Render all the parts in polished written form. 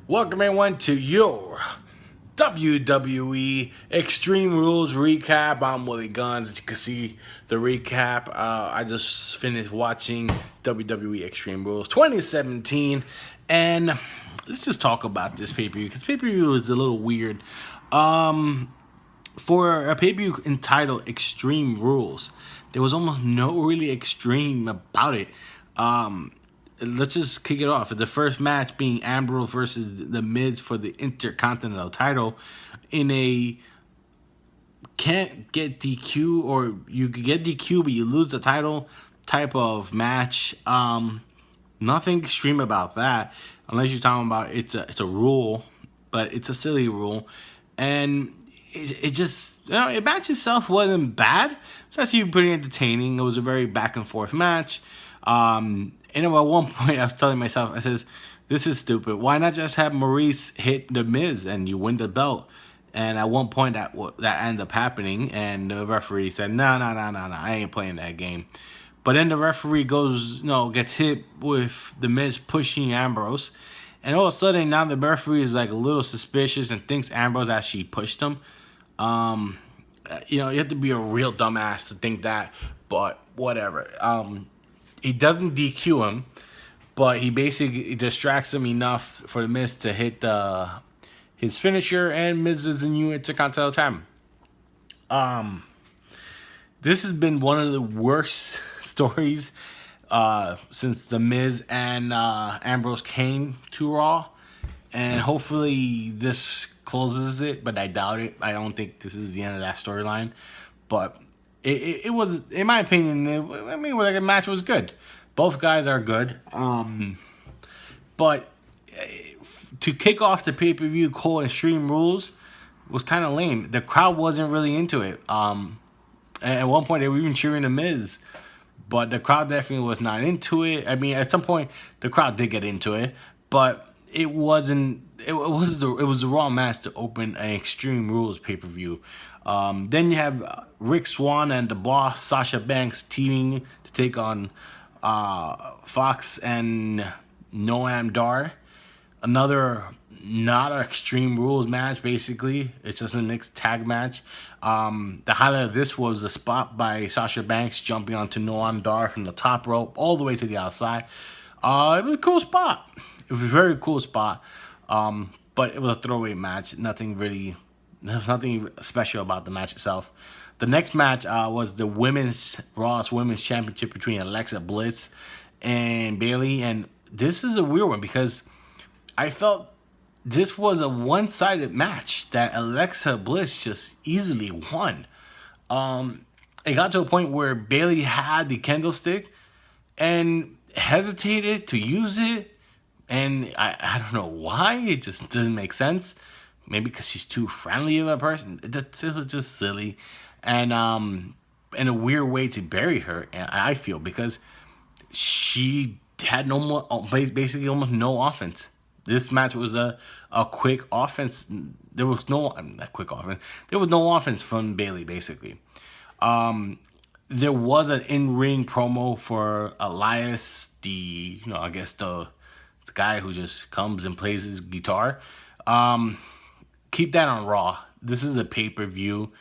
Welcome everyone to your WWE Extreme Rules recap. I'm Willie Guns. As you can see the recap, I just finished watching WWE Extreme Rules 2017, and let's just talk about this pay-per-view because pay-per-view is a little weird. For a pay-per-view entitled Extreme Rules, there was almost no really extreme about it. Let's just kick it off. The first match being Ambrose versus The Miz for the Intercontinental title in a can't get DQ, or you could get DQ but you lose the title type of match. Nothing extreme about that, unless you're talking about it's a rule, but it's a silly rule, and it just, the match itself wasn't bad. It's actually pretty entertaining. It was a very back and forth match. And at one point, I was telling myself, I says, "This is stupid. Why not just have Maurice hit the Miz and you win the belt?" And at one point, that ended up happening, and the referee said, "No, no, no, no, no, I ain't playing that game." But then the referee gets hit with the Miz pushing Ambrose, and all of a sudden now the referee is like a little suspicious and thinks Ambrose actually pushed him. You have to be a real dumbass to think that, but whatever. He doesn't DQ him, but he basically distracts him enough for the Miz to hit his finisher, and Miz is the new Intercontinental Champion. This has been one of the worst stories since the Miz and Ambrose came to Raw, and hopefully this closes it, but I doubt it. I don't think this is the end of that storyline, but it was, in my opinion, the match was good. Both guys are good, but to kick off the pay-per-view called Extreme Rules was kind of lame. The crowd wasn't really into it. At one point, they were even cheering the Miz, but the crowd definitely was not into it. I mean, at some point, the crowd did get into it, but it wasn't. It was the wrong match to open an Extreme Rules pay-per-view. Then you have Rick Swann and the Boss Sasha Banks teaming to take on Fox and Noam Dar. Another not an Extreme Rules match, basically. It's just a mixed tag match. The highlight of this was a spot by Sasha Banks jumping onto Noam Dar from the top rope all the way to the outside. It was a cool spot. It was a very cool spot. But it was a throwaway match. Nothing special about the match itself. The next match was the Raw's Women's Championship between Alexa Bliss and Bayley. And this is a weird one because I felt this was a one-sided match that Alexa Bliss just easily won. It got to a point where Bayley had the candlestick and hesitated to use it. And I don't know why. It just doesn't make sense. Maybe because she's too friendly of a person. It was just silly. And in a weird way to bury her, I feel, because she had basically almost no offense. This match was a quick offense. There was not quick offense. There was no offense from Bayley, basically. There was an in-ring promo for Elias, I guess the guy who just comes and plays his guitar. Keep that on Raw. This is a pay-per-view.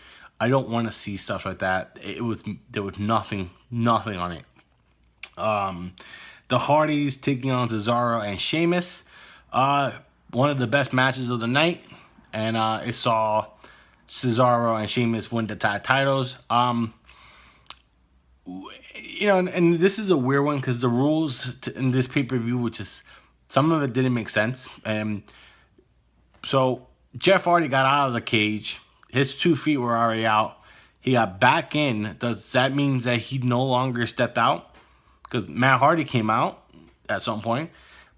I don't want to see stuff like that. There was nothing on it. The Hardys taking on Cesaro and Sheamus. One of the best matches of the night, and it saw Cesaro and Sheamus win the tag titles. And this is a weird one because the rules in this pay-per-view, which is, some of it didn't make sense. So Jeff Hardy got out of the cage. His 2 feet were already out. He got back in. Does that mean that he no longer stepped out? Because Matt Hardy came out at some point.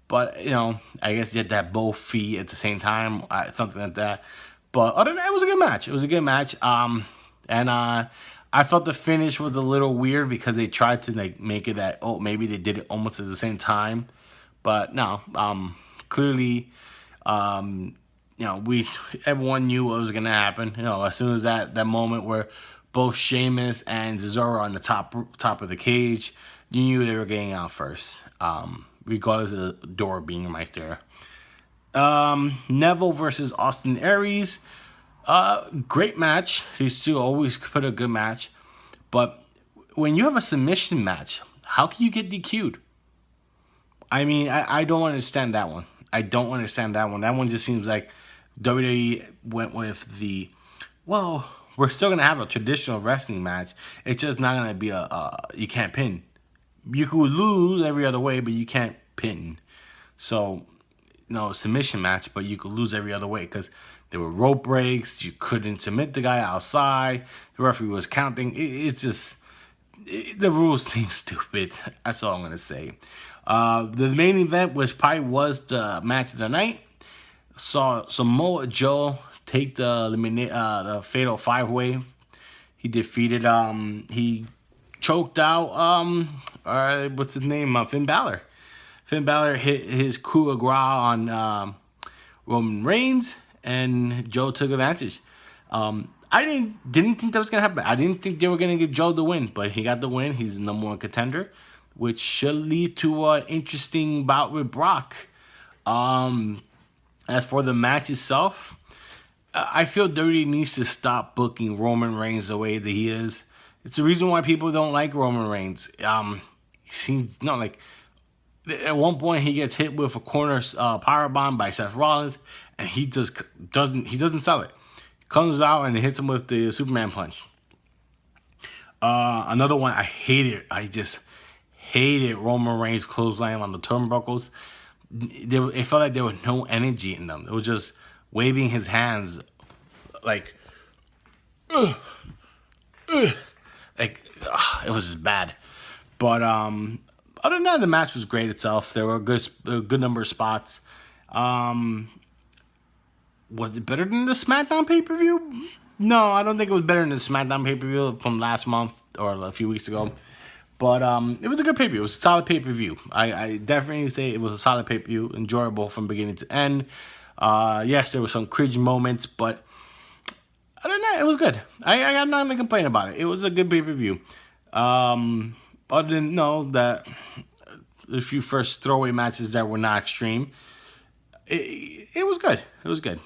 But, I guess you had to have both feet at the same time. Something like that. But other than that, it was a good match. It was a good match. And I felt the finish was a little weird because they tried to make it that, maybe they did it almost at the same time. But no, clearly, everyone knew what was gonna happen. As soon as that moment where both Sheamus and Cesaro are on the top of the cage, you knew they were getting out first. Regardless of the door being right there. Neville versus Austin Aries. Great match. He still always put a good match. But when you have a submission match, how can you get DQ'd? I mean, I don't understand that one. I don't understand that one. That one just seems like WWE went with the, well, we're still going to have a traditional wrestling match. It's just not going to be you can't pin. You could lose every other way, but you can't pin. So, no, submission match, but you could lose every other way because there were rope breaks. You couldn't submit the guy outside. The referee was counting. It's just, the rules seem stupid. That's all I'm going to say. The main event, which probably was the match of the night, saw Samoa Joe take the fatal 5-way. He defeated he choked out what's his name, Finn Balor. Finn Balor hit his coup de grace on Roman Reigns, and Joe took advantage. I didn't think that was gonna happen. I didn't think they were gonna give Joe the win, but he got the win. He's the #1 contender, which should lead to an interesting bout with Brock. As for the match itself, I feel WWE needs to stop booking Roman Reigns the way that he is. It's the reason why people don't like Roman Reigns. He seems not like, at one point he gets hit with a corner powerbomb by Seth Rollins, and he just doesn't sell it. Comes out and hits him with the Superman punch. Another one I hated. I just hated Roman Reigns clothesline on the turnbuckles. It felt like there was no energy in them. It was just waving his hands like, it was just bad. But other than that, the match was great itself. There were a good number of spots. Was it better than the SmackDown pay-per-view? No, I don't think it was better than the SmackDown pay-per-view from last month or a few weeks ago. But it was a good pay-per-view. It was a solid pay-per-view. I definitely say it was a solid pay-per-view. Enjoyable from beginning to end. Yes, there were some cringe moments, but other than that, it was good. I got nothing to complain about it. It was a good pay-per-view. Other than, that a few first throwaway matches that were not extreme, it was good. It was good.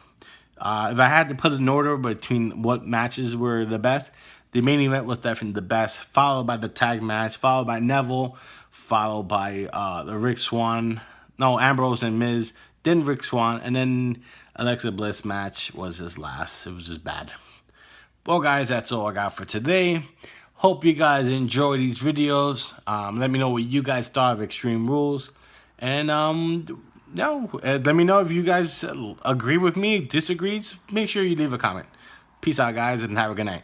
If I had to put an order between what matches were the best, the main event was definitely the best, followed by the tag match, followed by Neville, followed by Ambrose and Miz, then Rick Swann, and then Alexa Bliss match was his last. It was just bad. Well, guys, that's all I got for today. Hope you guys enjoy these videos. Let me know what you guys thought of Extreme Rules. And let me know if you guys agree with me, disagrees. Make sure you leave a comment. Peace out, guys, and have a good night.